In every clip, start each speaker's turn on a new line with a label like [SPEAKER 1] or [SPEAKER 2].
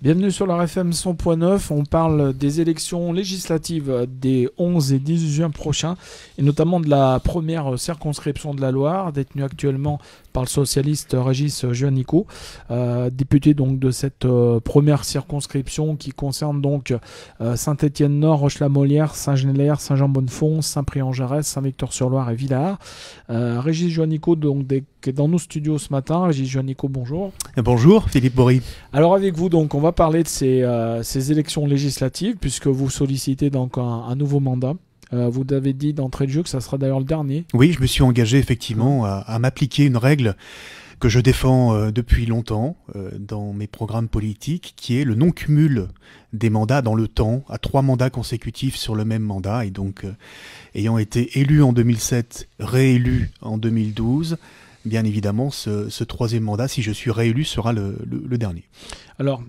[SPEAKER 1] Bienvenue sur la FM 100.9. On parle des élections législatives des 11 et 18 juin prochains et notamment de la première circonscription de la Loire, détenue actuellement par le socialiste Régis Juanico, député donc de cette première circonscription qui concerne donc Saint-Étienne-Nord, Roche-la-Molière, Saint-Genélaire, Saint-Jean-Bonnefond, Saint-Priant-Jarès, Saint-Victor-sur-Loire et Villars. Régis Juanico donc qui est dans nos studios ce matin. Régis Juanico, bonjour.
[SPEAKER 2] Bonjour Philippe Bory.
[SPEAKER 1] Alors avec vous donc on va parler de ces élections législatives puisque vous sollicitez donc un nouveau mandat. Vous avez dit d'entrée de jeu que ça sera d'ailleurs le dernier.
[SPEAKER 2] Oui, je me suis engagé effectivement à m'appliquer une règle que je défends depuis longtemps dans mes programmes politiques, qui est le non-cumul des mandats dans le temps, à 3 mandats consécutifs sur le même mandat. Et donc, ayant été élu en 2007, réélu en 2012, bien évidemment, ce troisième mandat, si je suis réélu, sera le dernier. Alors,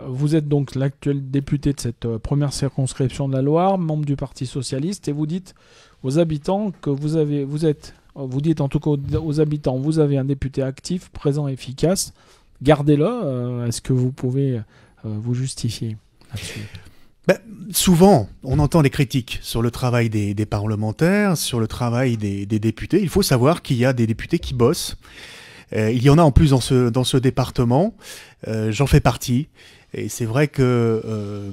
[SPEAKER 1] vous êtes donc l'actuel député de cette première circonscription de la Loire, membre du Parti Socialiste, et vous dites aux habitants que vous dites en tout cas aux habitants, vous avez un député actif, présent, efficace, gardez-le. Est-ce que vous pouvez vous justifier là-dessus ?
[SPEAKER 2] Souvent, on entend les critiques sur le travail des parlementaires, sur le travail des députés. Il faut savoir qu'il y a des députés qui bossent. Il y en a en plus dans ce département. J'en fais partie. Et c'est vrai que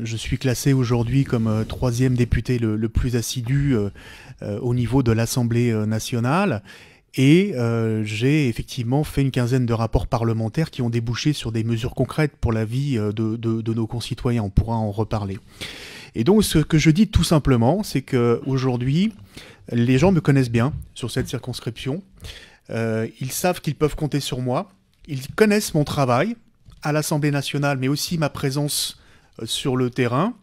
[SPEAKER 2] je suis classé aujourd'hui comme 3e député le plus assidu au niveau de l'Assemblée nationale. Et j'ai effectivement fait une quinzaine de rapports parlementaires qui ont débouché sur des mesures concrètes pour la vie de nos concitoyens. On pourra en reparler. Et donc ce que je dis tout simplement, c'est qu'aujourd'hui, les gens me connaissent bien sur cette circonscription. Ils savent qu'ils peuvent compter sur moi. Ils connaissent mon travail à l'Assemblée nationale, mais aussi ma présence sur le terrain.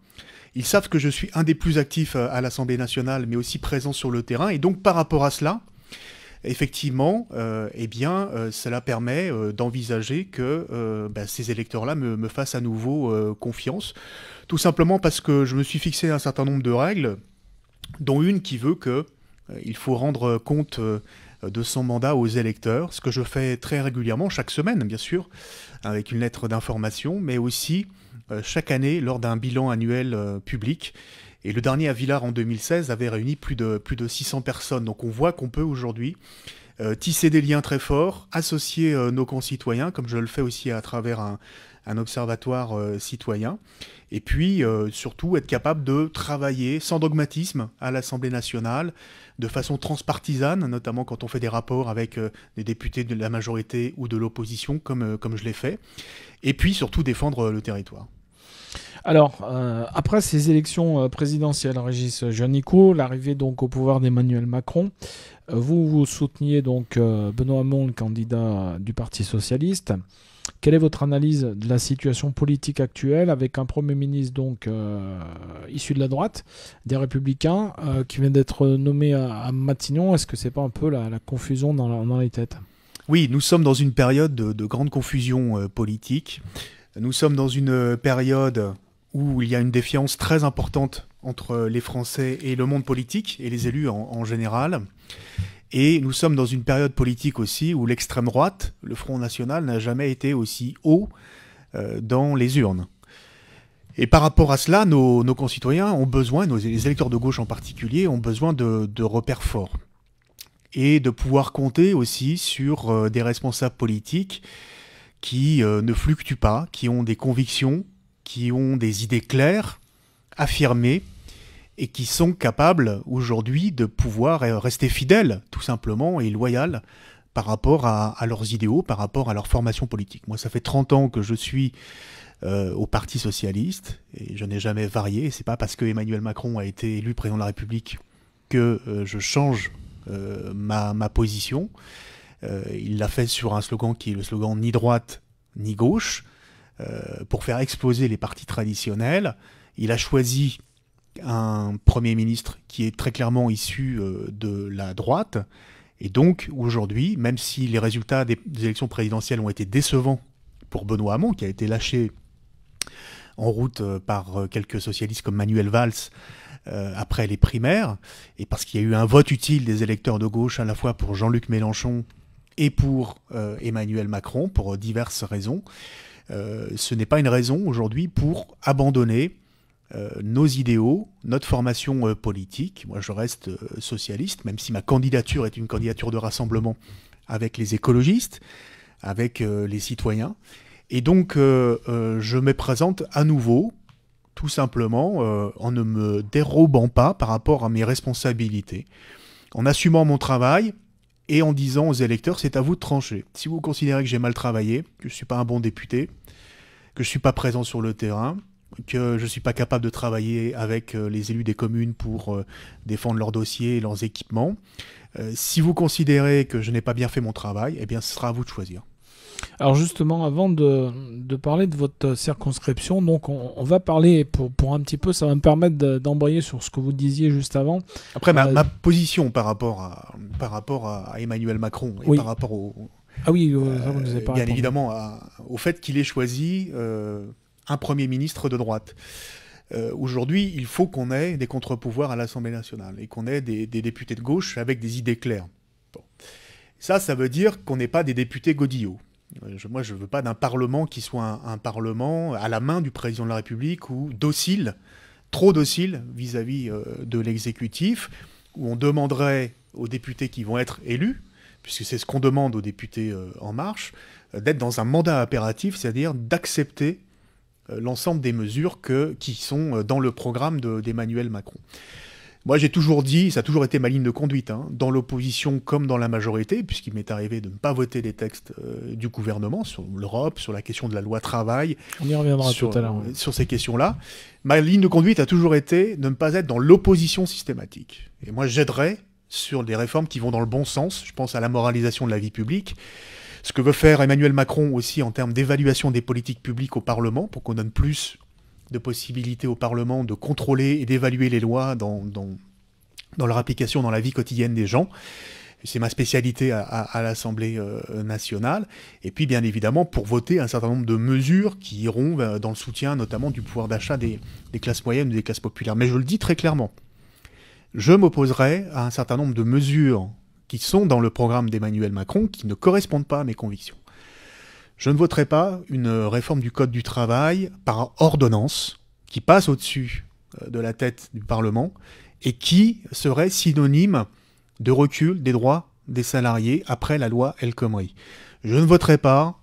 [SPEAKER 2] Ils savent que je suis un des plus actifs à l'Assemblée nationale, mais aussi présent sur le terrain. Et donc par rapport à cela, effectivement, cela permet d'envisager que ces électeurs-là me fassent à nouveau confiance, tout simplement parce que je me suis fixé un certain nombre de règles, dont une qui veut qu'il faut rendre compte de son mandat aux électeurs, ce que je fais très régulièrement, chaque semaine bien sûr, avec une lettre d'information, mais aussi chaque année lors d'un bilan annuel public. Et le dernier à Villars en 2016 avait réuni plus de 600 personnes. Donc on voit qu'on peut aujourd'hui tisser des liens très forts, associer nos concitoyens, comme je le fais aussi à travers un observatoire citoyen, et puis surtout être capable de travailler sans dogmatisme à l'Assemblée nationale, de façon transpartisane, notamment quand on fait des rapports avec des députés de la majorité ou de l'opposition, comme je l'ai fait, et puis surtout défendre le territoire.
[SPEAKER 1] Alors, après ces élections présidentielles, Régis Juanico, l'arrivée donc au pouvoir d'Emmanuel Macron, vous souteniez donc Benoît Hamon, le candidat du Parti Socialiste. Quelle est votre analyse de la situation politique actuelle avec un Premier ministre donc issu de la droite, des Républicains, qui vient d'être nommé à Matignon? Est-ce que c'est pas un peu la confusion dans les têtes?
[SPEAKER 2] Oui, nous sommes dans une période de grande confusion politique. Nous sommes dans une période où il y a une défiance très importante entre les Français et le monde politique, et les élus en général. Et nous sommes dans une période politique aussi où l'extrême droite, le Front National, n'a jamais été aussi haut dans les urnes. Et par rapport à cela, nos concitoyens ont besoin, les électeurs de gauche en particulier, ont besoin de repères forts. Et de pouvoir compter aussi sur des responsables politiques qui ne fluctuent pas, qui ont des convictions, qui ont des idées claires, affirmées, et qui sont capables aujourd'hui de pouvoir rester fidèles, tout simplement, et loyaux par rapport à leurs idéaux, par rapport à leur formation politique. Moi, ça fait 30 ans que je suis au Parti Socialiste, et je n'ai jamais varié. Et c'est pas parce que Emmanuel Macron a été élu président de la République que je change ma position. Il l'a fait sur un slogan qui est le slogan « ni droite, ni gauche », pour faire exploser les partis traditionnels. Il a choisi un Premier ministre qui est très clairement issu de la droite. Et donc, aujourd'hui, même si les résultats des élections présidentielles ont été décevants pour Benoît Hamon, qui a été lâché en route par quelques socialistes comme Manuel Valls après les primaires, et parce qu'il y a eu un vote utile des électeurs de gauche à la fois pour Jean-Luc Mélenchon et pour Emmanuel Macron, pour diverses raisons, Ce n'est pas une raison aujourd'hui pour abandonner nos idéaux, notre formation politique. Moi, je reste socialiste, même si ma candidature est une candidature de rassemblement avec les écologistes, avec les citoyens. Et donc, je me présente à nouveau, tout simplement, en ne me dérobant pas par rapport à mes responsabilités, en assumant mon travail et en disant aux électeurs, c'est à vous de trancher. Si vous considérez que j'ai mal travaillé, que je ne suis pas un bon député, que je ne suis pas présent sur le terrain, que je ne suis pas capable de travailler avec les élus des communes pour défendre leurs dossiers et leurs équipements, si vous considérez que je n'ai pas bien fait mon travail, eh bien, ce sera à vous de choisir.
[SPEAKER 1] Alors justement, avant de parler de votre circonscription, donc on va parler pour un petit peu, ça va me permettre d'embrayer sur ce que vous disiez juste avant.
[SPEAKER 2] Après, ma position par rapport à Emmanuel Macron et par rapport au...
[SPEAKER 1] Ah oui, ça vous nous avez pas
[SPEAKER 2] bien
[SPEAKER 1] répondu.
[SPEAKER 2] évidemment au fait qu'il ait choisi un Premier ministre de droite. Aujourd'hui, il faut qu'on ait des contre-pouvoirs à l'Assemblée nationale et qu'on ait des députés de gauche avec des idées claires. Bon. Ça veut dire qu'on n'est pas des députés godillots. Moi, je ne veux pas d'un Parlement qui soit un Parlement à la main du Président de la République ou docile, trop docile vis-à-vis de l'exécutif, où on demanderait aux députés qui vont être élus, puisque c'est ce qu'on demande aux députés En Marche, d'être dans un mandat impératif, c'est-à-dire d'accepter l'ensemble des mesures qui sont dans le programme d'Emmanuel Macron. Moi, j'ai toujours dit, ça a toujours été ma ligne de conduite, dans l'opposition comme dans la majorité, puisqu'il m'est arrivé de ne pas voter les textes du gouvernement sur l'Europe, sur la question de la loi travail.
[SPEAKER 1] On y reviendra tout à l'heure.
[SPEAKER 2] Sur ces questions-là. Ma ligne de conduite a toujours été de ne pas être dans l'opposition systématique. Et moi, j'aiderais sur des réformes qui vont dans le bon sens. Je pense à la moralisation de la vie publique. Ce que veut faire Emmanuel Macron aussi en termes d'évaluation des politiques publiques au Parlement, pour qu'on donne plus de possibilités au Parlement de contrôler et d'évaluer les lois dans leur application dans la vie quotidienne des gens. C'est ma spécialité à l'Assemblée nationale. Et puis, bien évidemment, pour voter un certain nombre de mesures qui iront dans le soutien, notamment du pouvoir d'achat des classes moyennes ou des classes populaires. Mais je le dis très clairement, je m'opposerai à un certain nombre de mesures qui sont dans le programme d'Emmanuel Macron qui ne correspondent pas à mes convictions. Je ne voterai pas une réforme du Code du travail par ordonnance qui passe au-dessus de la tête du Parlement et qui serait synonyme de recul des droits des salariés après la loi El Khomri. Je ne voterai pas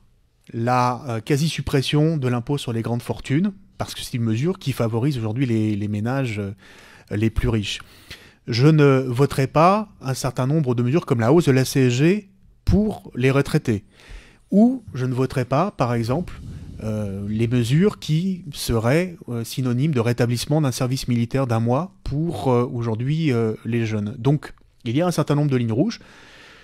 [SPEAKER 2] la quasi-suppression de l'impôt sur les grandes fortunes parce que c'est une mesure qui favorise aujourd'hui les ménages les plus riches. Je ne voterai pas un certain nombre de mesures comme la hausse de la CSG pour les retraités. Ou je ne voterai pas, par exemple, les mesures qui seraient synonymes de rétablissement d'un service militaire d'1 mois pour aujourd'hui les jeunes. Donc, il y a un certain nombre de lignes rouges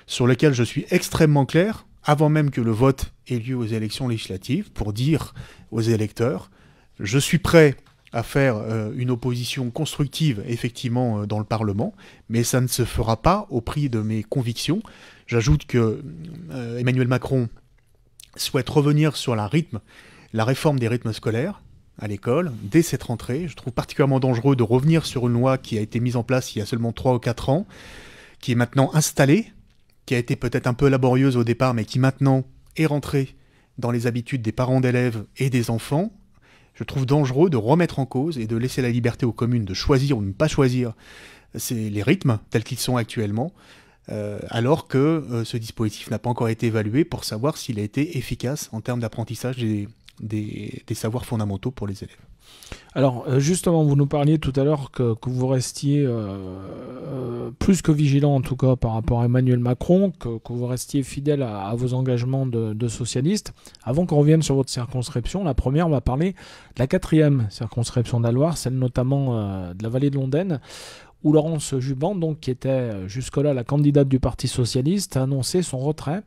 [SPEAKER 2] sur lesquelles je suis extrêmement clair, avant même que le vote ait lieu aux élections législatives, pour dire aux électeurs, je suis prêt à faire une opposition constructive, effectivement, dans le Parlement, mais ça ne se fera pas au prix de mes convictions. J'ajoute que Emmanuel Macron souhaite revenir sur la réforme des rythmes scolaires à l'école, dès cette rentrée. Je trouve particulièrement dangereux de revenir sur une loi qui a été mise en place il y a seulement 3 ou 4 ans, qui est maintenant installée, qui a été peut-être un peu laborieuse au départ, mais qui maintenant est rentrée dans les habitudes des parents d'élèves et des enfants. Je trouve dangereux de remettre en cause et de laisser la liberté aux communes de choisir ou de ne pas choisir les rythmes tels qu'ils sont actuellement, alors que ce dispositif n'a pas encore été évalué pour savoir s'il a été efficace en termes d'apprentissage des savoirs fondamentaux pour les élèves.
[SPEAKER 1] Alors justement, vous nous parliez tout à l'heure que vous restiez plus que vigilant en tout cas par rapport à Emmanuel Macron, que vous restiez fidèle à vos engagements de socialiste. Avant qu'on revienne sur votre circonscription, la première, on va parler de la 4e circonscription de la Loire, celle notamment de la vallée de l'Ondaine, où Laurence Jubin, donc, qui était jusque-là la candidate du Parti socialiste, a annoncé son retrait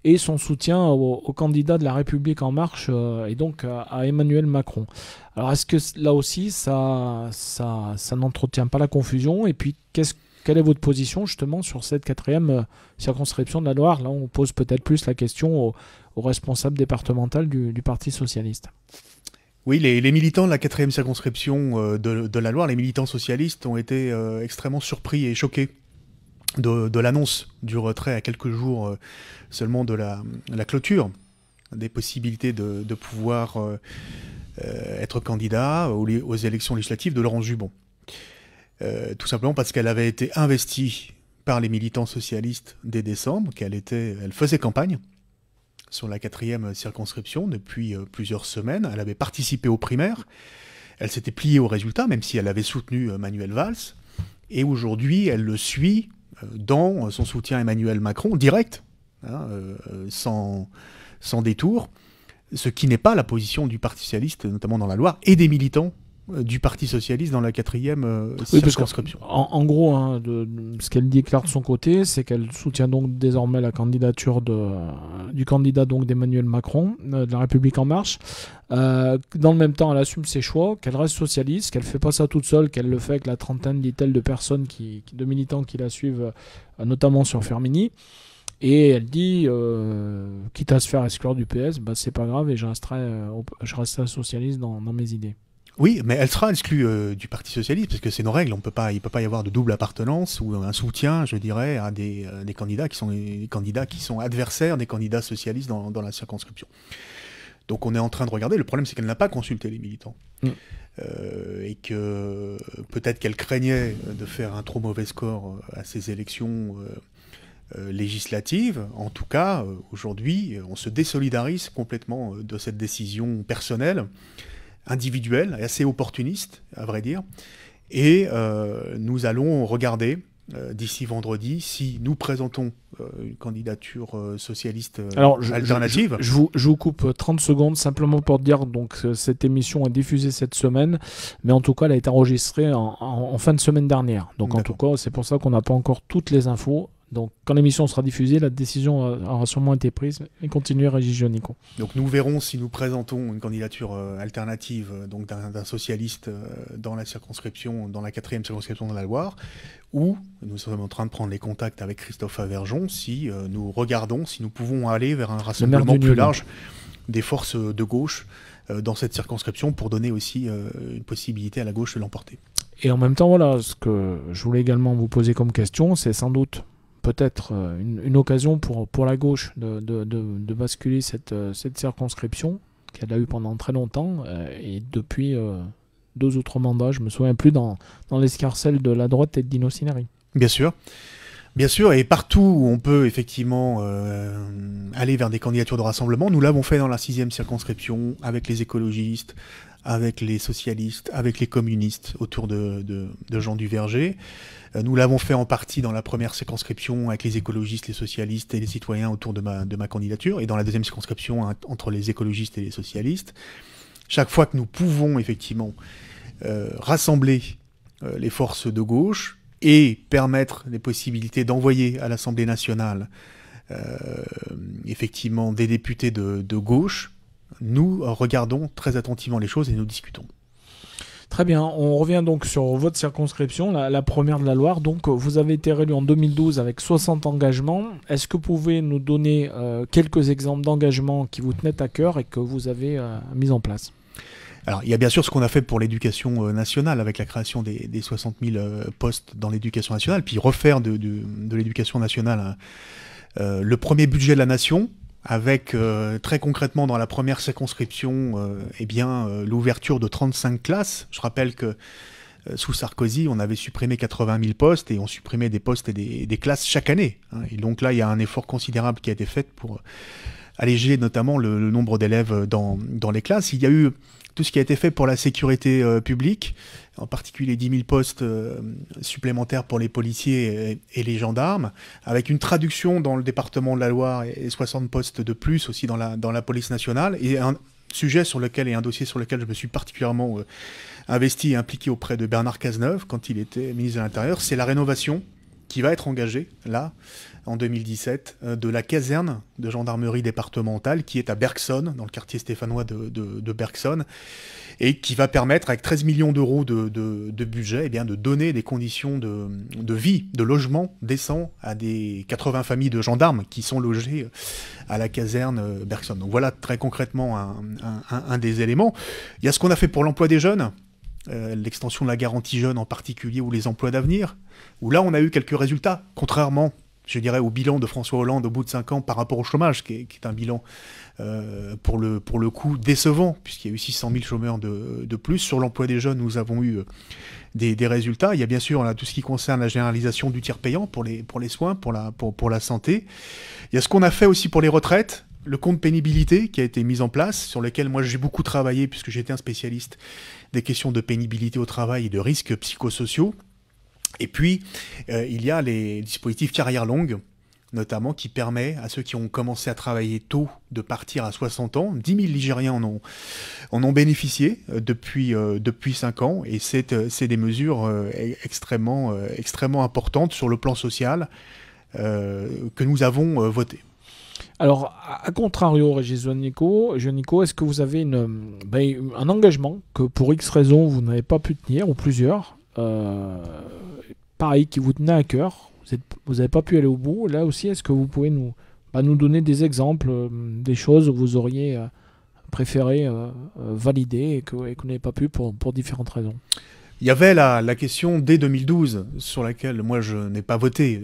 [SPEAKER 1] et son soutien au candidat de la République En Marche et donc à Emmanuel Macron. Alors est-ce que là aussi ça n'entretient pas la confusion? Et puis quelle est votre position justement sur cette 4e circonscription de la Loire? Là on pose peut-être plus la question aux responsables départementales du Parti socialiste.
[SPEAKER 2] Oui, les militants de la 4e circonscription de la Loire, les militants socialistes ont été extrêmement surpris et choqués de l'annonce du retrait à quelques jours seulement de la clôture des possibilités de pouvoir être candidat aux élections législatives de Laurence Jubon. Tout simplement parce qu'elle avait été investie par les militants socialistes dès décembre, elle faisait campagne sur la 4e circonscription depuis plusieurs semaines. Elle avait participé aux primaires. Elle s'était pliée aux résultats, même si elle avait soutenu Manuel Valls. Et aujourd'hui, elle le suit dans son soutien à Emmanuel Macron, direct, hein, sans détour, ce qui n'est pas la position du Parti socialiste, notamment dans la Loire, et des militants du Parti socialiste dans la 4e circonscription.
[SPEAKER 1] En gros, hein, ce qu'elle déclare de son côté, c'est qu'elle soutient donc désormais la candidature du candidat donc d'Emmanuel Macron, de la République En Marche. Dans le même temps, elle assume ses choix, qu'elle reste socialiste, qu'elle ne fait pas ça toute seule, qu'elle le fait avec la trentaine, dit-elle, de personnes, de militants qui la suivent, notamment sur Firminy. Et elle dit, quitte à se faire exclure du PS, bah, c'est pas grave et je resterai socialiste dans mes idées.
[SPEAKER 2] Oui, mais elle sera exclue du Parti socialiste, parce que c'est nos règles. Il ne peut pas y avoir de double appartenance ou un soutien, je dirais, à des candidats qui sont adversaires des candidats socialistes dans la circonscription. Donc on est en train de regarder. Le problème, c'est qu'elle n'a pas consulté les militants. Et que peut-être qu'elle craignait de faire un trop mauvais score à ces élections législatives. En tout cas, aujourd'hui, on se désolidarise complètement de cette décision personnelle, individuelle et assez opportuniste, à vrai dire. Et nous allons regarder d'ici vendredi si nous présentons une candidature socialiste alternative.
[SPEAKER 1] Je vous coupe 30 secondes simplement pour dire donc cette émission est diffusée cette semaine, mais en tout cas elle a été enregistrée en fin de semaine dernière. Donc en tout cas c'est pour ça qu'on n'a pas encore toutes les infos. Donc, quand l'émission sera diffusée, la décision aura sûrement été prise et continuer Régis Gionico.
[SPEAKER 2] Donc, nous verrons si nous présentons une candidature alternative donc d'un socialiste dans la circonscription, dans la 4e circonscription de la Loire, ou nous sommes en train de prendre les contacts avec Christophe Averjon si nous regardons si nous pouvons aller vers un rassemblement plus large des forces de gauche dans cette circonscription pour donner aussi une possibilité à la gauche de l'emporter.
[SPEAKER 1] Et en même temps, voilà, ce que je voulais également vous poser comme question, c'est sans doute peut-être une occasion pour la gauche de basculer cette circonscription qu'elle a eue pendant très longtemps et depuis 2 ou 3 mandats, je ne me souviens plus, dans l'escarcelle de la droite et de Dino Cinieri.
[SPEAKER 2] Bien sûr, et partout où on peut effectivement aller vers des candidatures de rassemblement, nous l'avons fait dans la 6e circonscription, avec les écologistes, avec les socialistes, avec les communistes autour de Jean Duverger. Nous l'avons fait en partie dans la 1re circonscription avec les écologistes, les socialistes et les citoyens autour de ma candidature, et dans la 2e circonscription entre les écologistes et les socialistes. Chaque fois que nous pouvons effectivement rassembler les forces de gauche et permettre les possibilités d'envoyer à l'Assemblée nationale effectivement des députés de gauche, nous regardons très attentivement les choses et nous discutons.
[SPEAKER 1] Très bien, on revient donc sur votre circonscription, la première de la Loire. Donc vous avez été réélu en 2012 avec 60 engagements. Est-ce que vous pouvez nous donner quelques exemples d'engagements qui vous tenaient à cœur et que vous avez mis en place ?
[SPEAKER 2] Alors, il y a bien sûr ce qu'on a fait pour l'éducation nationale, avec la création des 60 000 postes dans l'éducation nationale, puis refaire de l'éducation nationale le premier budget de la nation, avec très concrètement dans la 1re circonscription l'ouverture de 35 classes. Je rappelle que sous Sarkozy, on avait supprimé 80 000 postes et on supprimait des postes et des classes chaque année. Et donc là, il y a un effort considérable qui a été fait pour alléger notamment le nombre d'élèves dans les classes. Il y a eu tout ce qui a été fait pour la sécurité publique, en particulier 10 000 postes supplémentaires pour les policiers et les gendarmes, avec une traduction dans le département de la Loire et 60 postes de plus aussi dans la police nationale. Et un dossier sur lequel je me suis particulièrement investi et impliqué auprès de Bernard Cazeneuve quand il était ministre de l'Intérieur, c'est la rénovation qui va être engagée, là, en 2017, de la caserne de gendarmerie départementale qui est à Bergson, dans le quartier stéphanois de Bergson, et qui va permettre, avec 13 millions d'euros de budget, de donner des conditions de vie, de logement décent à des 80 familles de gendarmes qui sont logées à la caserne Bergson. Donc voilà très concrètement un des éléments. Il y a ce qu'on a fait pour l'emploi des jeunes, l'extension de la garantie jeune en particulier, ou les emplois d'avenir, où là on a eu quelques résultats, contrairement je dirais, au bilan de François Hollande au bout de 5 ans par rapport au chômage, qui est un bilan pour le coup décevant, puisqu'il y a eu 600 000 chômeurs de plus. Sur l'emploi des jeunes, nous avons eu des résultats. Il y a bien sûr là, tout ce qui concerne la généralisation du tiers payant pour les soins, pour la santé. Il y a ce qu'on a fait aussi pour les retraites, le compte pénibilité qui a été mis en place, sur lequel moi j'ai beaucoup travaillé, puisque j'étais un spécialiste des questions de pénibilité au travail et de risques psychosociaux. Et puis, il y a les dispositifs carrière longue, notamment, qui permet à ceux qui ont commencé à travailler tôt de partir à 60 ans. 10 000 Ligériens en ont bénéficié depuis 5 ans, et c'est des mesures extrêmement importantes sur le plan social que nous avons votées.
[SPEAKER 1] Alors, à contrario, Régis Juanico, est-ce que vous avez un engagement que pour X raisons vous n'avez pas pu tenir, ou plusieurs, pareil, qui vous tenait à cœur, vous n'avez pas pu aller au bout? Là aussi, est-ce que vous pouvez nous donner des exemples, des choses où vous auriez préféré valider et que vous n'avez pas pu pour différentes raisons?
[SPEAKER 2] Il y avait la question dès 2012, sur laquelle moi je n'ai pas voté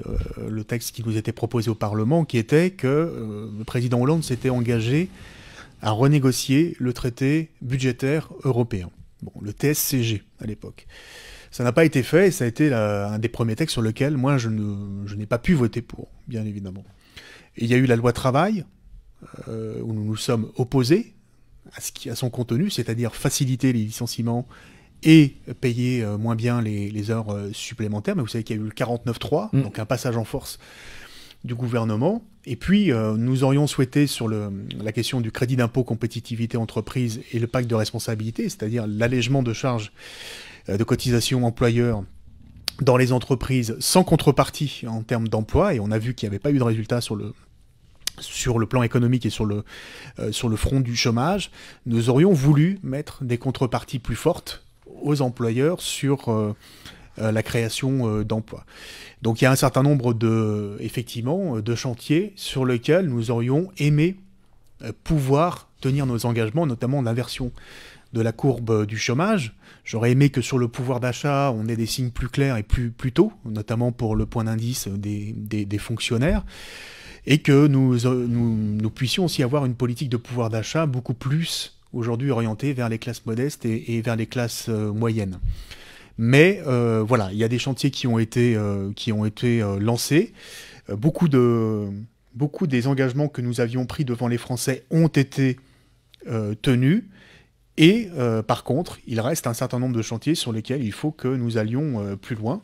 [SPEAKER 2] le texte qui nous était proposé au Parlement, qui était que le président Hollande s'était engagé à renégocier le traité budgétaire européen, le TSCG à l'époque. Ça n'a pas été fait, et ça a été un des premiers textes sur lequel moi je n'ai pas pu voter pour, bien évidemment. Et il y a eu la loi travail, où nous nous sommes opposés à son contenu, c'est-à-dire faciliter les licenciements et payer moins bien les heures supplémentaires. Mais vous savez qu'il y a eu le 49.3, donc un passage en force du gouvernement. Et puis, nous aurions souhaité, sur la question du crédit d'impôt compétitivité entreprise et le pacte de responsabilité, c'est-à-dire l'allègement de charges de cotisation employeur dans les entreprises sans contrepartie en termes d'emploi, et on a vu qu'il n'y avait pas eu de résultat sur le plan économique et sur le front du chômage. Nous aurions voulu mettre des contreparties plus fortes aux employeurs sur la création d'emplois. Donc il y a un certain nombre effectivement, de chantiers sur lesquels nous aurions aimé pouvoir tenir nos engagements, notamment l'inversion de la courbe du chômage. J'aurais aimé que sur le pouvoir d'achat, on ait des signes plus clairs et plus tôt, notamment pour le point d'indice des fonctionnaires, et que nous puissions aussi avoir une politique de pouvoir d'achat beaucoup plus aujourd'hui orientée vers les classes modestes et vers les classes moyennes. Mais voilà, il y a des chantiers qui ont été lancés. Beaucoup des engagements que nous avions pris devant les Français ont été tenus. Et par contre, il reste un certain nombre de chantiers sur lesquels il faut que nous allions plus loin.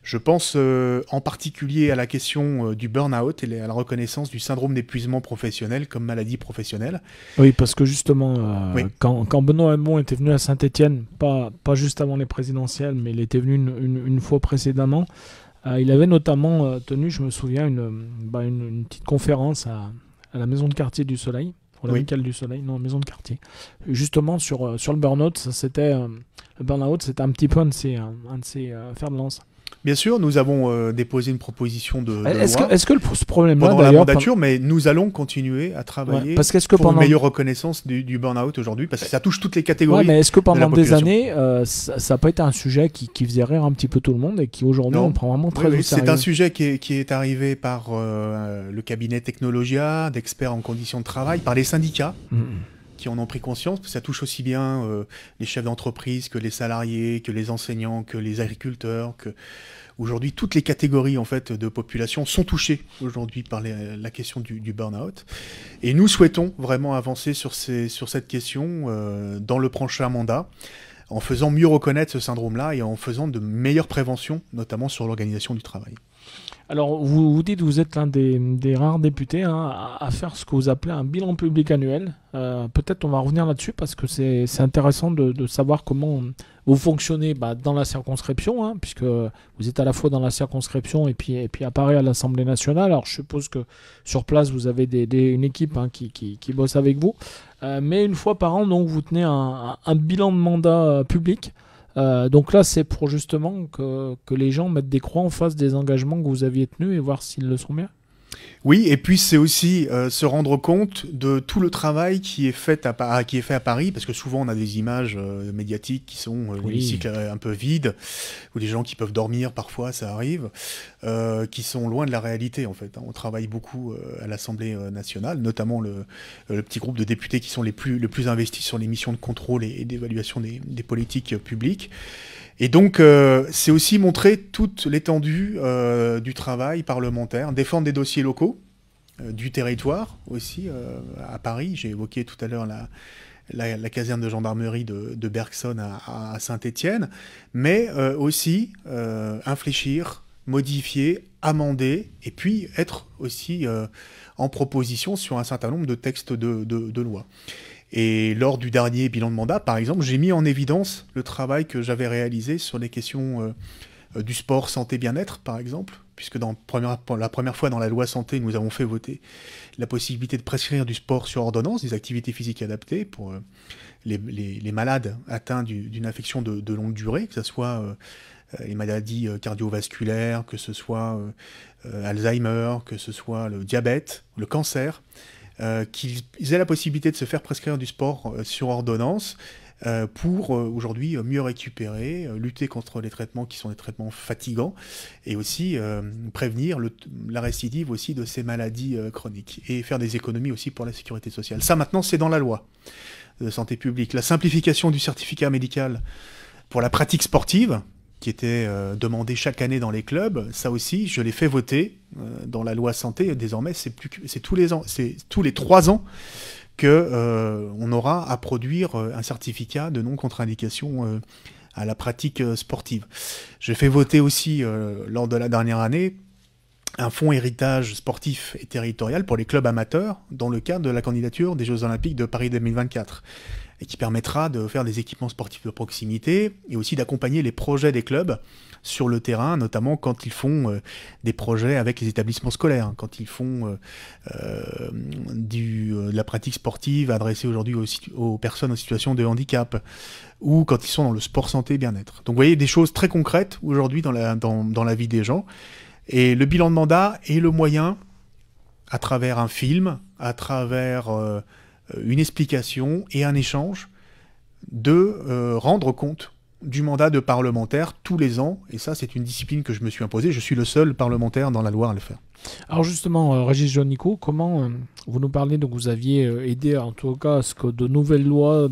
[SPEAKER 2] Je pense en particulier à la question du burn-out et à la reconnaissance du syndrome d'épuisement professionnel comme maladie professionnelle.
[SPEAKER 1] Oui, parce que justement, oui. Quand Benoît Hamon était venu à Saint-Étienne, pas juste avant les présidentielles, mais il était venu une fois précédemment, il avait notamment tenu, je me souviens, une petite conférence à la Maison de Quartier du Soleil. L'amicale du Soleil, non, Maison de Quartier. Justement, sur le burn-out, le burn-out, c'était un petit peu un de ses fers de lance.
[SPEAKER 2] Bien sûr, nous avons déposé une proposition de loi.
[SPEAKER 1] Est-ce que ce problème-là,
[SPEAKER 2] pendant la mandature, mais nous allons continuer à travailler pour une meilleure reconnaissance du burn-out aujourd'hui, parce que ça touche toutes les catégories.
[SPEAKER 1] Ouais, mais est-ce que pendant des années, ça n'a pas été un sujet qui faisait rire un petit peu tout le monde et qui aujourd'hui on prend vraiment très au sérieux?
[SPEAKER 2] C'est un sujet qui est arrivé par le cabinet Technologia, d'experts en conditions de travail, par les syndicats. Qui en ont pris conscience, parce que ça touche aussi bien les chefs d'entreprise que les salariés, que les enseignants, que les agriculteurs, que aujourd'hui toutes les catégories en fait de population sont touchées aujourd'hui par la question du burn-out. Et nous souhaitons vraiment avancer sur cette question dans le prochain mandat, en faisant mieux reconnaître ce syndrome-là et en faisant de meilleures préventions, notamment sur l'organisation du travail.
[SPEAKER 1] Alors, vous dites que vous êtes l'un des rares députés à faire ce que vous appelez un bilan public annuel. Peut-être on va revenir là-dessus parce que c'est intéressant de savoir comment vous fonctionnez dans la circonscription, puisque vous êtes à la fois dans la circonscription et puis à Paris à l'Assemblée nationale. Alors, je suppose que sur place, vous avez une équipe qui bosse avec vous. Mais une fois par an, donc, vous tenez un bilan de mandat public. Donc là, c'est pour justement que les gens mettent des croix en face des engagements que vous aviez tenus et voir s'ils le sont bien.
[SPEAKER 2] Oui, et puis c'est aussi se rendre compte de tout le travail qui est fait à Paris, parce que souvent on a des images médiatiques qui sont l'hémicycle un peu vide, ou des gens qui peuvent dormir parfois, ça arrive, qui sont loin de la réalité en fait. On travaille beaucoup à l'Assemblée nationale, notamment le petit groupe de députés qui sont le plus investis sur les missions de contrôle et d'évaluation des politiques publiques. Et donc, c'est aussi montrer toute l'étendue du travail parlementaire, défendre des dossiers locaux, du territoire aussi, à Paris. J'ai évoqué tout à l'heure la caserne de gendarmerie de Bergson à Saint-Étienne, mais aussi infléchir, modifier, amender, et puis être aussi en proposition sur un certain nombre de textes de loi. Et lors du dernier bilan de mandat, par exemple, j'ai mis en évidence le travail que j'avais réalisé sur les questions du sport, santé, bien-être, par exemple, puisque la première fois dans la loi santé, nous avons fait voter la possibilité de prescrire du sport sur ordonnance, des activités physiques adaptées pour les malades atteints d'une affection de longue durée, que ce soit les maladies cardiovasculaires, que ce soit Alzheimer, que ce soit le diabète, le cancer. Qu'ils aient la possibilité de se faire prescrire du sport sur ordonnance pour aujourd'hui mieux récupérer, lutter contre les traitements qui sont des traitements fatigants et aussi prévenir la récidive aussi de ces maladies chroniques et faire des économies aussi pour la sécurité sociale. Ça maintenant c'est dans la loi de santé publique. La simplification du certificat médical pour la pratique sportive qui était demandé chaque année dans les clubs, ça aussi, je l'ai fait voter dans la loi santé. Désormais, c'est tous les ans, c'est tous les 3 ans que on aura à produire un certificat de non-contre-indication à la pratique sportive. J'ai fait voter aussi lors de la dernière année un fonds héritage sportif et territorial pour les clubs amateurs dans le cadre de la candidature des Jeux Olympiques de Paris 2024. Et qui permettra de faire des équipements sportifs de proximité et aussi d'accompagner les projets des clubs sur le terrain, notamment quand ils font des projets avec les établissements scolaires, quand ils font de la pratique sportive adressée aujourd'hui aux personnes en situation de handicap, ou quand ils sont dans le sport santé bien-être. Donc vous voyez des choses très concrètes aujourd'hui dans la vie des gens. Et le bilan de mandat est le moyen, à travers un film, à travers une explication et un échange, de rendre compte du mandat de parlementaire tous les ans. Et ça, c'est une discipline que je me suis imposée. Je suis le seul parlementaire dans la Loire à le faire.
[SPEAKER 1] Alors justement, Régis Juanico, comment vous nous parlez, donc vous aviez aidé en tout cas à ce que de nouvelles lois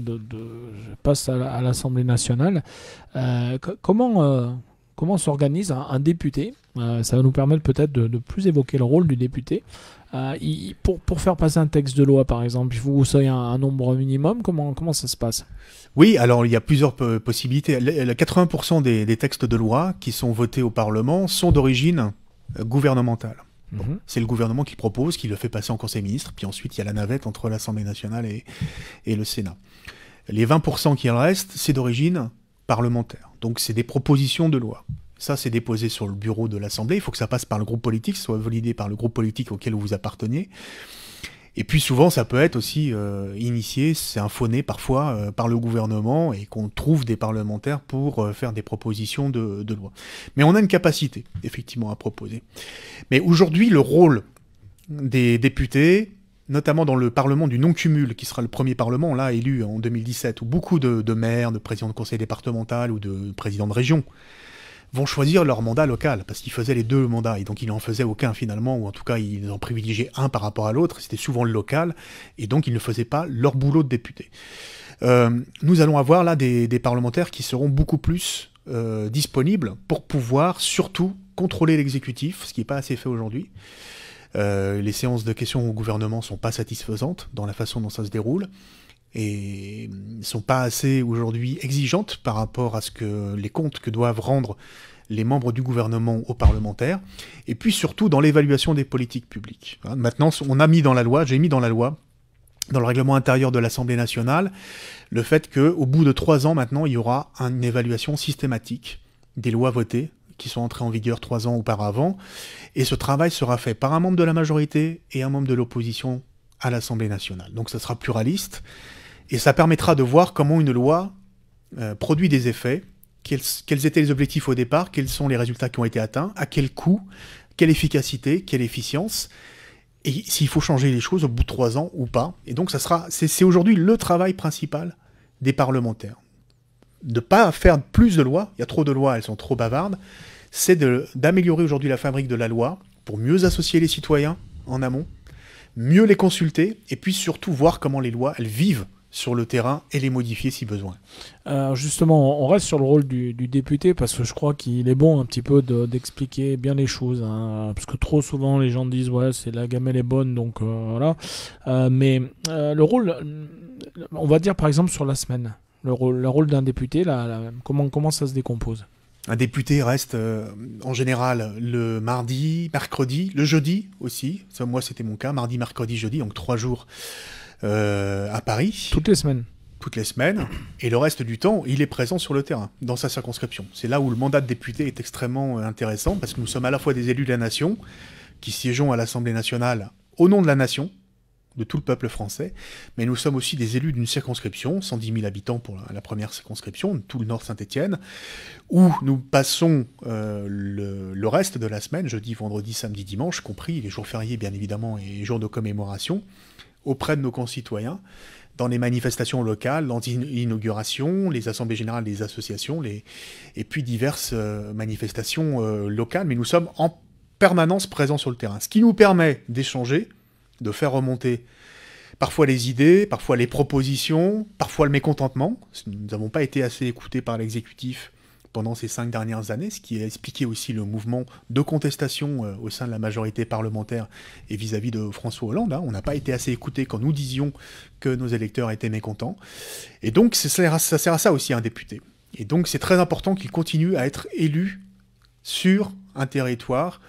[SPEAKER 1] passent à l'Assemblée nationale. Comment s'organise un député? Ça va nous permettre peut-être de plus évoquer le rôle du député. Pour faire passer un texte de loi, par exemple, il faut que vous soyez un nombre minimum. Comment ça se passe?
[SPEAKER 2] Oui, alors il y a plusieurs possibilités. 80% des textes de loi qui sont votés au Parlement sont d'origine gouvernementale. Bon, c'est le gouvernement qui propose, qui le fait passer en Conseil des ministres, puis ensuite il y a la navette entre l'Assemblée nationale et le Sénat. Les 20% qui restent, c'est d'origine parlementaire. Donc c'est des propositions de loi. Ça, c'est déposé sur le bureau de l'Assemblée. Il faut que ça passe par le groupe politique, soit validé par le groupe politique auquel vous apparteniez. Et puis souvent, ça peut être aussi initié, c'est infoné parfois par le gouvernement et qu'on trouve des parlementaires pour faire des propositions de loi. Mais on a une capacité, effectivement, à proposer. Mais aujourd'hui, le rôle des députés, notamment dans le Parlement du non-cumul, qui sera le premier Parlement, là, élu en 2017, où beaucoup de maires, de présidents de conseil départemental ou de présidents de région vont choisir leur mandat local, parce qu'ils faisaient les 2 mandats, et donc ils n'en faisaient aucun finalement, ou en tout cas ils en privilégiaient un par rapport à l'autre, c'était souvent le local, et donc ils ne faisaient pas leur boulot de député. Nous allons avoir là des parlementaires qui seront beaucoup plus disponibles pour pouvoir surtout contrôler l'exécutif, ce qui n'est pas assez fait aujourd'hui. Les séances de questions au gouvernement ne sont pas satisfaisantes dans la façon dont ça se déroule, et ne sont pas assez aujourd'hui exigeantes par rapport à les comptes que doivent rendre les membres du gouvernement aux parlementaires, et puis surtout dans l'évaluation des politiques publiques. Maintenant, j'ai mis dans la loi, dans le règlement intérieur de l'Assemblée nationale, le fait qu'au bout de 3 ans maintenant, il y aura une évaluation systématique des lois votées, qui sont entrées en vigueur 3 ans auparavant, et ce travail sera fait par un membre de la majorité et un membre de l'opposition à l'Assemblée nationale. Donc ça sera pluraliste, et ça permettra de voir comment une loi produit des effets, quels étaient les objectifs au départ, quels sont les résultats qui ont été atteints, à quel coût, quelle efficacité, quelle efficience, et s'il faut changer les choses au bout de 3 ans ou pas. Et donc c'est aujourd'hui le travail principal des parlementaires. De ne pas faire plus de lois, il y a trop de lois, elles sont trop bavardes, c'est d'améliorer aujourd'hui la fabrique de la loi pour mieux associer les citoyens en amont, mieux les consulter, et puis surtout voir comment les lois, elles vivent sur le terrain et les modifier si besoin.
[SPEAKER 1] Justement, on reste sur le rôle du député parce que je crois qu'il est bon un petit peu d'expliquer bien les choses. Hein, parce que trop souvent, les gens disent ouais, c'est la gamelle est bonne, donc voilà. Mais le rôle, on va dire par exemple sur la semaine, le rôle d'un député, comment ça se décompose?
[SPEAKER 2] Un député reste en général le mardi, mercredi, le jeudi aussi. Ça, moi, c'était mon cas, mardi, mercredi, jeudi, donc 3 jours à Paris.
[SPEAKER 1] Toutes les semaines.
[SPEAKER 2] Toutes les semaines. Et le reste du temps, il est présent sur le terrain, dans sa circonscription. C'est là où le mandat de député est extrêmement intéressant, parce que nous sommes à la fois des élus de la nation, qui siégeons à l'Assemblée nationale au nom de la nation, de tout le peuple français, mais nous sommes aussi des élus d'une circonscription, 110 000 habitants pour la première circonscription, tout le Nord Saint-Étienne, où nous passons le reste de la semaine, jeudi, vendredi, samedi, dimanche, compris les jours fériés bien évidemment et les jours de commémoration, auprès de nos concitoyens, dans les manifestations locales, dans l'inaugurations, les assemblées générales des associations, et puis diverses manifestations locales, mais nous sommes en permanence présents sur le terrain, ce qui nous permet d'échanger, de faire remonter parfois les idées, parfois les propositions, parfois le mécontentement. Nous n'avons pas été assez écoutés par l'exécutif pendant ces 5 dernières années, ce qui a expliqué aussi le mouvement de contestation au sein de la majorité parlementaire et vis-à-vis de François Hollande. On n'a pas été assez écoutés quand nous disions que nos électeurs étaient mécontents. Et donc ça sert à ça aussi un député. Et donc c'est très important qu'il continue à être élu sur un territoire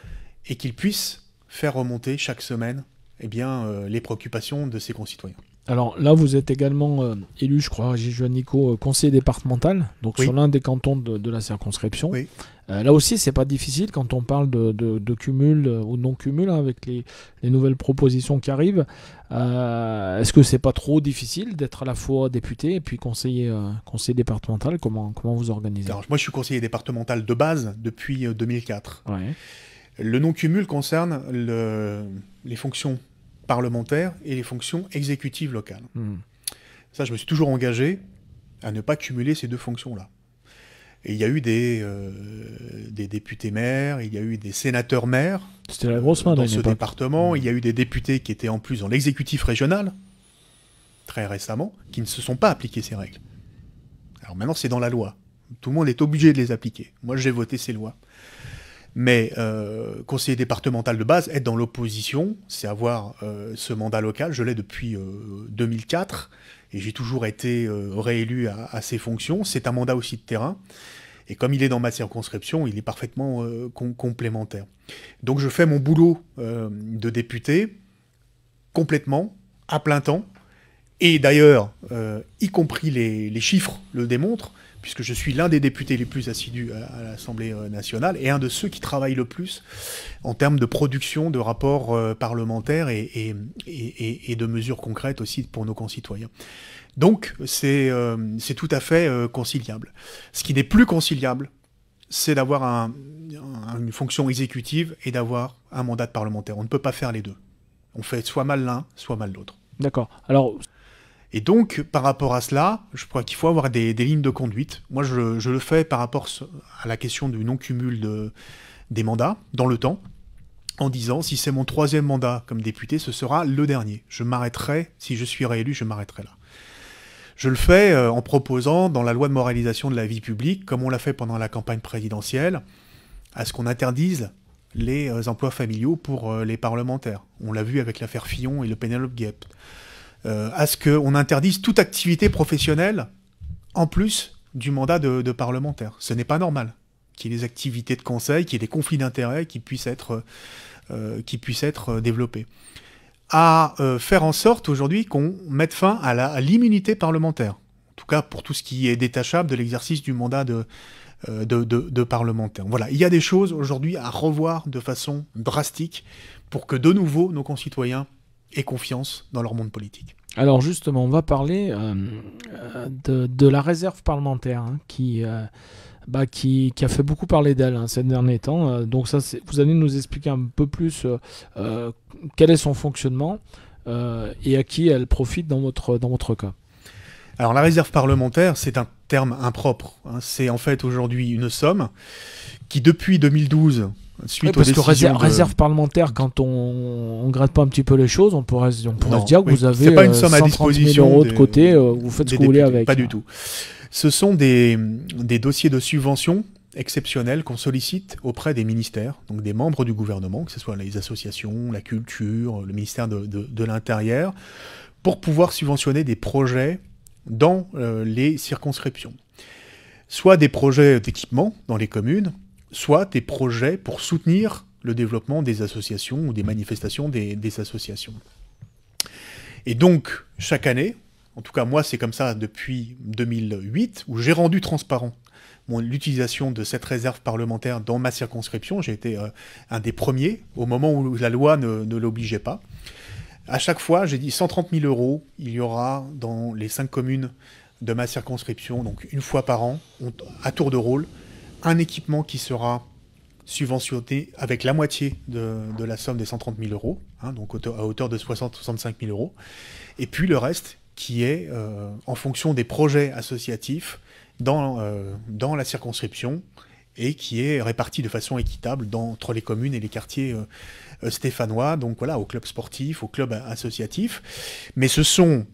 [SPEAKER 2] et qu'il puisse faire remonter chaque semaine les préoccupations de ses concitoyens.
[SPEAKER 1] Alors là, vous êtes également élu, je crois, Gilles Nico, conseiller départemental, donc
[SPEAKER 2] oui.
[SPEAKER 1] Sur l'un des cantons de la circonscription.
[SPEAKER 2] Oui.
[SPEAKER 1] Là aussi, c'est pas difficile quand on parle de cumul ou non-cumul avec les nouvelles propositions qui arrivent. Est-ce que c'est pas trop difficile d'être à la fois député et puis conseiller départemental? Comment vous organisez?
[SPEAKER 2] Alors, moi, je suis conseiller départemental de base depuis 2004.
[SPEAKER 1] Ouais.
[SPEAKER 2] Le non-cumul concerne les fonctions parlementaires et les fonctions exécutives locales. Ça, je me suis toujours engagé à ne pas cumuler ces 2 fonctions-là. Et il y a eu des députés maires, il y a eu des sénateurs maires
[SPEAKER 1] C'était la grosse main
[SPEAKER 2] dans ce département, il y a eu des députés qui étaient en plus dans l'exécutif régional, très récemment, qui ne se sont pas appliqués ces règles. Alors maintenant, c'est dans la loi. Tout le monde est obligé de les appliquer. Moi, j'ai voté ces lois. Mais conseiller départemental de base, être dans l'opposition, c'est avoir ce mandat local. Je l'ai depuis 2004 et j'ai toujours été réélu à ces fonctions. C'est un mandat aussi de terrain. Et comme il est dans ma circonscription, il est parfaitement complémentaire. Donc je fais mon boulot de député complètement, à plein temps. Et d'ailleurs, y compris les chiffres le démontrent, puisque je suis l'un des députés les plus assidus à l'Assemblée nationale et un de ceux qui travaillent le plus en termes de production de rapports parlementaires et de mesures concrètes aussi pour nos concitoyens. Donc, c'est tout à fait conciliable. Ce qui n'est plus conciliable, c'est d'avoir une fonction exécutive et d'avoir un mandat de parlementaire. On ne peut pas faire les deux. On fait soit mal l'un, soit mal l'autre.
[SPEAKER 1] D'accord. Alors...
[SPEAKER 2] Et donc, par rapport à cela, je crois qu'il faut avoir des lignes de conduite. Moi, je le fais par rapport à la question du non-cumul des mandats dans le temps, en disant, si c'est mon 3e mandat comme député, ce sera le dernier. Je m'arrêterai, si je suis réélu, je m'arrêterai là. Je le fais en proposant, dans la loi de moralisation de la vie publique, comme on l'a fait pendant la campagne présidentielle, à ce qu'on interdise les emplois familiaux pour les parlementaires. On l'a vu avec l'affaire Fillon et le Penelope Gap. À ce qu'on interdise toute activité professionnelle en plus du mandat de parlementaire. Ce n'est pas normal qu'il y ait des activités de conseil, qu'il y ait des conflits d'intérêts qui puissent être développés. À faire en sorte aujourd'hui qu'on mette fin à l'immunité parlementaire, en tout cas pour tout ce qui est détachable de l'exercice du mandat de parlementaire. Voilà, il y a des choses aujourd'hui à revoir de façon drastique pour que de nouveau nos concitoyens aient confiance dans leur monde politique.
[SPEAKER 1] Alors justement, on va parler de la réserve parlementaire qui a fait beaucoup parler d'elle ces derniers temps. Donc ça, vous allez nous expliquer un peu plus quel est son fonctionnement et à qui elle profite dans votre cas.
[SPEAKER 2] Alors la réserve parlementaire, c'est un terme impropre. C'est en fait aujourd'hui une somme qui depuis 2012, suite aux décisions
[SPEAKER 1] réserve parlementaire, quand on gratte pas un petit peu les choses, on pourrait se dire que vous avez
[SPEAKER 2] pas une somme à disposition
[SPEAKER 1] 130 000 € de côté, vous faites ce que vous voulez avec.
[SPEAKER 2] Pas du tout. Ce sont des dossiers de subvention exceptionnels qu'on sollicite auprès des ministères, donc des membres du gouvernement, que ce soit les associations, la culture, le ministère de l'Intérieur, pour pouvoir subventionner des projets dans les circonscriptions. Soit des projets d'équipement dans les communes, soit des projets pour soutenir le développement des associations ou des manifestations des associations. Et donc, chaque année, en tout cas moi c'est comme ça depuis 2008, où j'ai rendu transparent l'utilisation de cette réserve parlementaire dans ma circonscription. J'ai été un des premiers, au moment où la loi ne l'obligeait pas. À chaque fois, j'ai dit 130 000 €, il y aura dans les 5 communes de ma circonscription, donc une fois par an, à tour de rôle, un équipement qui sera subventionné avec la moitié de la somme des 130 000 €, donc à hauteur de 65 000 €, et puis le reste qui est en fonction des projets associatifs dans la circonscription et qui est réparti de façon équitable entre les communes et les quartiers stéphanois, donc voilà, aux clubs sportifs, aux clubs associatifs. Mais ce sont,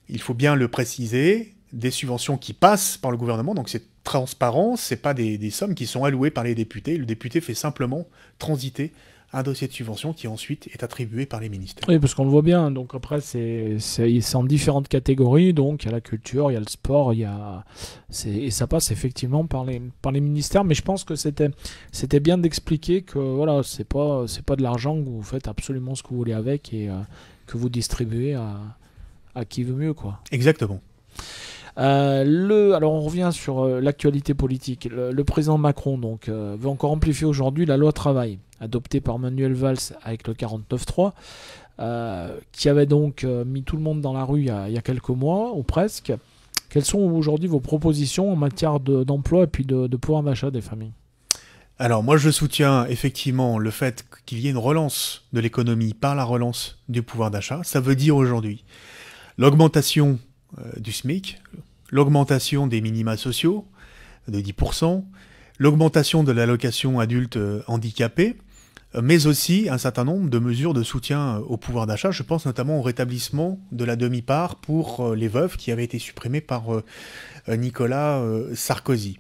[SPEAKER 2] il faut bien le préciser, des subventions qui passent par le gouvernement, donc c'est transparent, c'est pas des sommes qui sont allouées par les députés. Le député fait simplement transiter un dossier de subvention qui ensuite est attribué par les ministères.
[SPEAKER 1] Oui, parce qu'on le voit bien, donc après c'est en différentes catégories, donc il y a la culture, il y a le sport, et ça passe effectivement par les ministères, mais je pense que c'était bien d'expliquer que voilà, c'est pas de l'argent que vous faites absolument ce que vous voulez avec et que vous distribuez à qui veut mieux, quoi.
[SPEAKER 2] Exactement.
[SPEAKER 1] Alors on revient sur l'actualité politique. Le président Macron donc, veut encore amplifier aujourd'hui la loi travail, adoptée par Manuel Valls avec le 49.3, qui avait donc mis tout le monde dans la rue il y a quelques mois, ou presque. Quelles sont aujourd'hui vos propositions en matière d'emploi et puis de pouvoir d'achat des familles ?
[SPEAKER 2] Alors moi je soutiens effectivement le fait qu'il y ait une relance de l'économie par la relance du pouvoir d'achat. Ça veut dire aujourd'hui l'augmentation du SMIC, l'augmentation des minima sociaux de 10%, l'augmentation de l'allocation adulte handicapé, mais aussi un certain nombre de mesures de soutien au pouvoir d'achat. Je pense notamment au rétablissement de la demi-part pour les veuves qui avait été supprimée par Nicolas Sarkozy.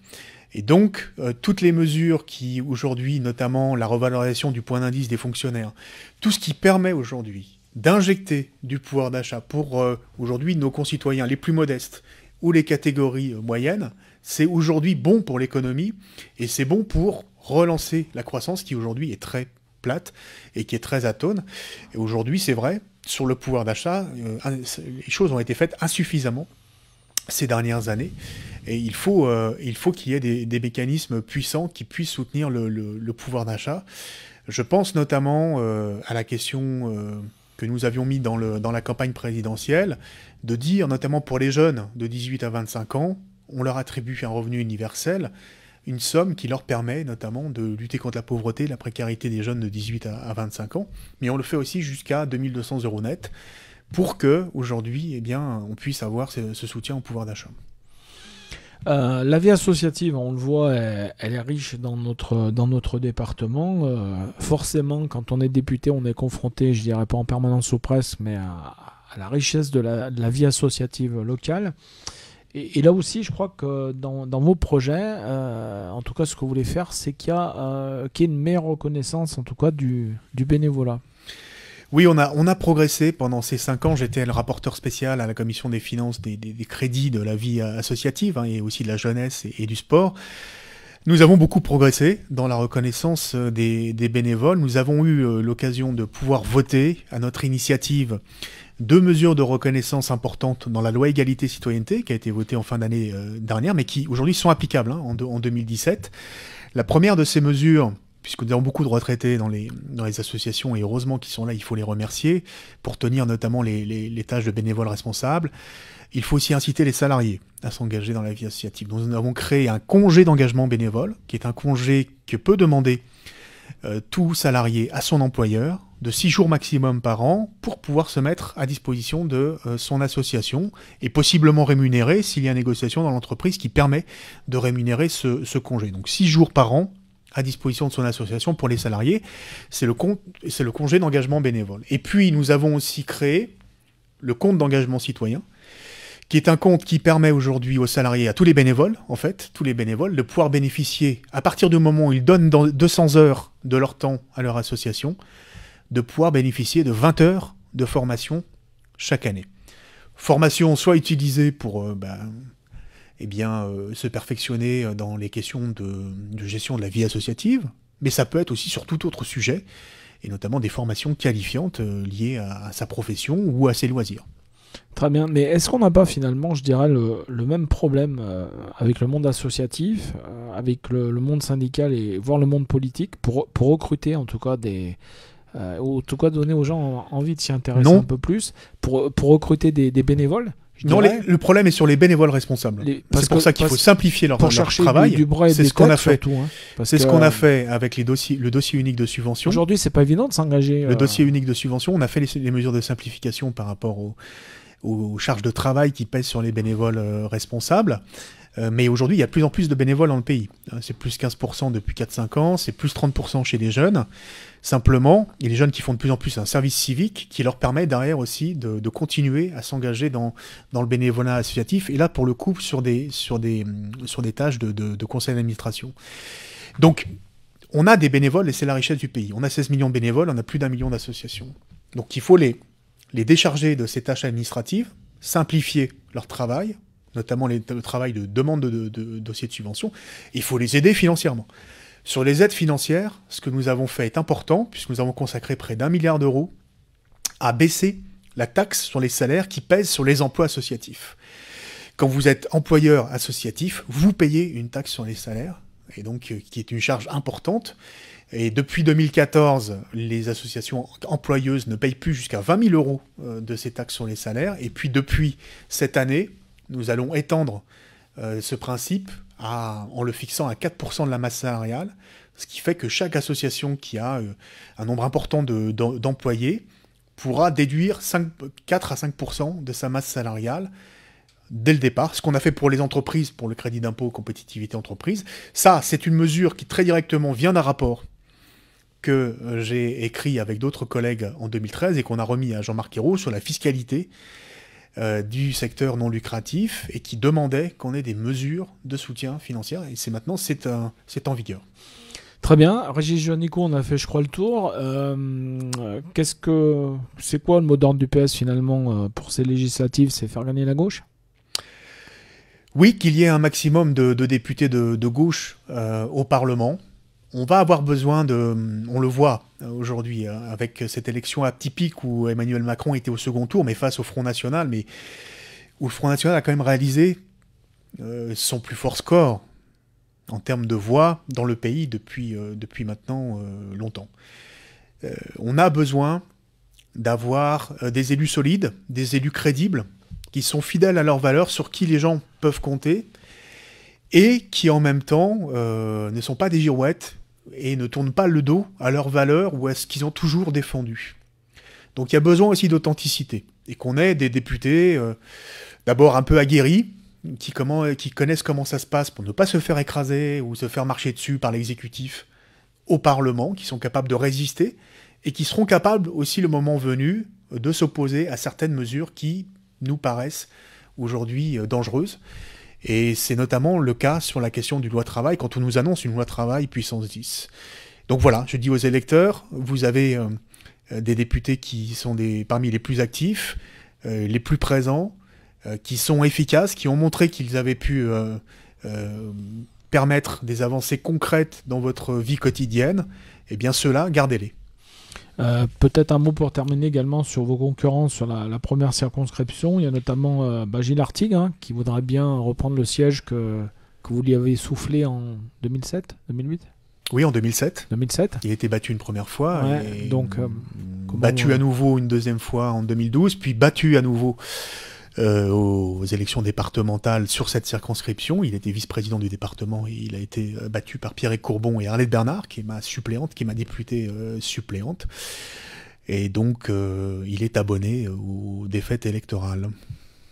[SPEAKER 2] Et donc, toutes les mesures qui, aujourd'hui, notamment la revalorisation du point d'indice des fonctionnaires, tout ce qui permet aujourd'hui d'injecter du pouvoir d'achat pour aujourd'hui nos concitoyens les plus modestes ou les catégories moyennes, c'est aujourd'hui bon pour l'économie et c'est bon pour relancer la croissance qui aujourd'hui est très plate et qui est très atone. Et aujourd'hui, c'est vrai, sur le pouvoir d'achat, les choses ont été faites insuffisamment ces dernières années et il faut qu'il y ait des mécanismes puissants qui puissent soutenir le pouvoir d'achat. Je pense notamment à la question que nous avions mis dans la campagne présidentielle, de dire, notamment pour les jeunes de 18 à 25 ans, on leur attribue un revenu universel, une somme qui leur permet notamment de lutter contre la pauvreté, la précarité des jeunes de 18 à 25 ans, mais on le fait aussi jusqu'à 2 200 € net, pour que aujourd'hui, on puisse avoir ce soutien au pouvoir d'achat.
[SPEAKER 1] La vie associative, on le voit, elle est riche dans notre département. Forcément, quand on est député, on est confronté, je dirais pas en permanence aux presses, mais à la richesse de la vie associative locale. Et là aussi, je crois que dans vos projets, en tout cas ce que vous voulez faire, c'est qu'il y ait une meilleure reconnaissance, en tout cas, du bénévolat.
[SPEAKER 2] Oui, on a progressé pendant ces 5 ans. J'étais le rapporteur spécial à la commission des finances des crédits de la vie associative et aussi de la jeunesse et du sport. Nous avons beaucoup progressé dans la reconnaissance des bénévoles. Nous avons eu l'occasion de pouvoir voter à notre initiative 2 mesures de reconnaissance importantes dans la loi égalité-citoyenneté qui a été votée en fin d'année dernière, mais qui aujourd'hui sont applicables en 2017. La première de ces mesures puisque nous avons beaucoup de retraités dans les associations, et heureusement qu'ils sont là, il faut les remercier, pour tenir notamment les tâches de bénévoles responsables. Il faut aussi inciter les salariés à s'engager dans la vie associative. Donc, nous avons créé un congé d'engagement bénévole, qui est un congé que peut demander tout salarié à son employeur, de 6 jours maximum par an, pour pouvoir se mettre à disposition de son association, et possiblement rémunéré s'il y a une négociation dans l'entreprise qui permet de rémunérer ce congé. Donc 6 jours par an à disposition de son association pour les salariés, c'est le congé d'engagement bénévole. Et puis nous avons aussi créé le compte d'engagement citoyen, qui est un compte qui permet aujourd'hui aux salariés, à tous les bénévoles, en fait, tous les bénévoles, de pouvoir bénéficier, à partir du moment où ils donnent 200 heures de leur temps à leur association, de pouvoir bénéficier de 20 heures de formation chaque année. Formation soit utilisée pour se perfectionner dans les questions de gestion de la vie associative, mais ça peut être aussi sur tout autre sujet, et notamment des formations qualifiantes liées à sa profession ou à ses loisirs.
[SPEAKER 1] Très bien, mais est-ce qu'on n'a pas finalement, je dirais, le même problème avec le monde associatif, avec le monde syndical et voire le monde politique, pour recruter en tout cas ou en tout cas donner aux gens envie de s'y intéresser un peu plus, pour recruter des bénévoles?
[SPEAKER 2] Non, le problème est sur les bénévoles responsables. C'est pour ça qu'il faut simplifier leur travail.
[SPEAKER 1] Du bras et
[SPEAKER 2] c'est
[SPEAKER 1] des
[SPEAKER 2] ce qu'on a
[SPEAKER 1] têtes,
[SPEAKER 2] fait.
[SPEAKER 1] Surtout, hein,
[SPEAKER 2] c'est ce qu'on a fait avec le dossier unique de subvention.
[SPEAKER 1] Aujourd'hui, c'est pas évident de s'engager.
[SPEAKER 2] Le dossier unique de subvention, on a fait les mesures de simplification par rapport aux charges de travail qui pèsent sur les bénévoles responsables. Mais aujourd'hui, il y a de plus en plus de bénévoles dans le pays. C'est plus 15% depuis 4-5 ans, c'est plus 30% chez les jeunes. Simplement, il y a les jeunes qui font de plus en plus un service civique qui leur permet derrière aussi de continuer à s'engager dans le bénévolat associatif, et là, pour le coup, sur des tâches de conseil d'administration. Donc, on a des bénévoles et c'est la richesse du pays. On a 16 millions de bénévoles, on a plus d'1 million d'associations. Donc, il faut les décharger de ces tâches administratives, simplifier leur travail, notamment le travail de demande de dossiers de subvention. Il faut les aider financièrement. Sur les aides financières, ce que nous avons fait est important, puisque nous avons consacré près d'1 milliard d'euros à baisser la taxe sur les salaires qui pèse sur les emplois associatifs. Quand vous êtes employeur associatif, vous payez une taxe sur les salaires, et donc qui est une charge importante. Et depuis 2014, les associations employeuses ne payent plus jusqu'à 20 000 euros de ces taxes sur les salaires. Et puis depuis cette année, nous allons étendre ce principe en le fixant à 4% de la masse salariale, ce qui fait que chaque association qui a un nombre important d'employés pourra déduire 4 à 5% de sa masse salariale dès le départ, ce qu'on a fait pour les entreprises, pour le crédit d'impôt compétitivité entreprise. Ça, c'est une mesure qui très directement vient d'un rapport que j'ai écrit avec d'autres collègues en 2013 et qu'on a remis à Jean-Marc Ayrault sur la fiscalité du secteur non lucratif, et qui demandait qu'on ait des mesures de soutien financier, et c'est en vigueur.
[SPEAKER 1] Très bien. Régis Juanico, on a fait, je crois, le tour. C'est quoi le mot d'ordre du PS finalement pour ces législatives? C'est faire gagner la gauche?
[SPEAKER 2] Oui, qu'il y ait un maximum de députés de gauche au Parlement. On va avoir besoin on le voit aujourd'hui avec cette élection atypique où Emmanuel Macron était au second tour, mais face au Front National, mais où le Front National a quand même réalisé son plus fort score en termes de voix dans le pays depuis maintenant longtemps. On a besoin d'avoir des élus solides, des élus crédibles, qui sont fidèles à leurs valeurs, sur qui les gens peuvent compter, et qui en même temps ne sont pas des girouettes et ne tournent pas le dos à leurs valeurs ou à ce qu'ils ont toujours défendu. Donc il y a besoin aussi d'authenticité, et qu'on ait des députés d'abord un peu aguerris, qui connaissent comment ça se passe pour ne pas se faire écraser ou se faire marcher dessus par l'exécutif au Parlement, qui sont capables de résister, et qui seront capables aussi, le moment venu, de s'opposer à certaines mesures qui nous paraissent aujourd'hui dangereuses. Et c'est notamment le cas sur la question du loi travail, quand on nous annonce une loi travail puissance 10. Donc voilà, je dis aux électeurs, vous avez des députés qui sont parmi les plus actifs, les plus présents, qui sont efficaces, qui ont montré qu'ils avaient pu permettre des avancées concrètes dans votre vie quotidienne. Eh bien ceux-là, gardez-les.
[SPEAKER 1] Peut-être un mot pour terminer également sur vos concurrents sur la première circonscription. Il y a notamment Gilles Artigue, qui voudrait bien reprendre le siège que vous lui avez soufflé en 2007, 2008.
[SPEAKER 2] Oui, en 2007.
[SPEAKER 1] 2007.
[SPEAKER 2] Il a été battu une première fois.
[SPEAKER 1] Ouais,
[SPEAKER 2] et
[SPEAKER 1] donc,
[SPEAKER 2] battu à nouveau une deuxième fois en 2012, puis battu à nouveau aux élections départementales sur cette circonscription. Il était vice-président du département et il a été battu par Pierre Courbon et Arlette Bernard, qui est ma suppléante, qui est ma députée suppléante. Et donc, il est abonné aux défaites électorales.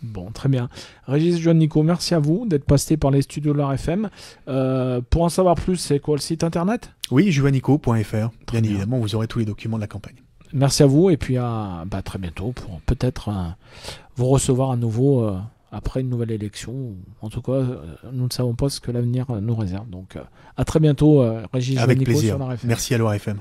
[SPEAKER 1] Bon, très bien. Régis Juanico, merci à vous d'être passé par les studios de la FM. Pour en savoir plus, c'est quoi le site internet?
[SPEAKER 2] Oui, juanico.fr. Bien
[SPEAKER 1] bien.
[SPEAKER 2] évidemment, vous aurez tous les documents de la campagne.
[SPEAKER 1] Merci à vous et puis à très bientôt pour peut-être vous recevoir à nouveau après une nouvelle élection. En tout cas, nous ne savons pas ce que l'avenir nous réserve. Donc, à très bientôt, Régis
[SPEAKER 2] Avec
[SPEAKER 1] Juanico
[SPEAKER 2] plaisir.
[SPEAKER 1] sur la FM.
[SPEAKER 2] Merci à l'ORFM.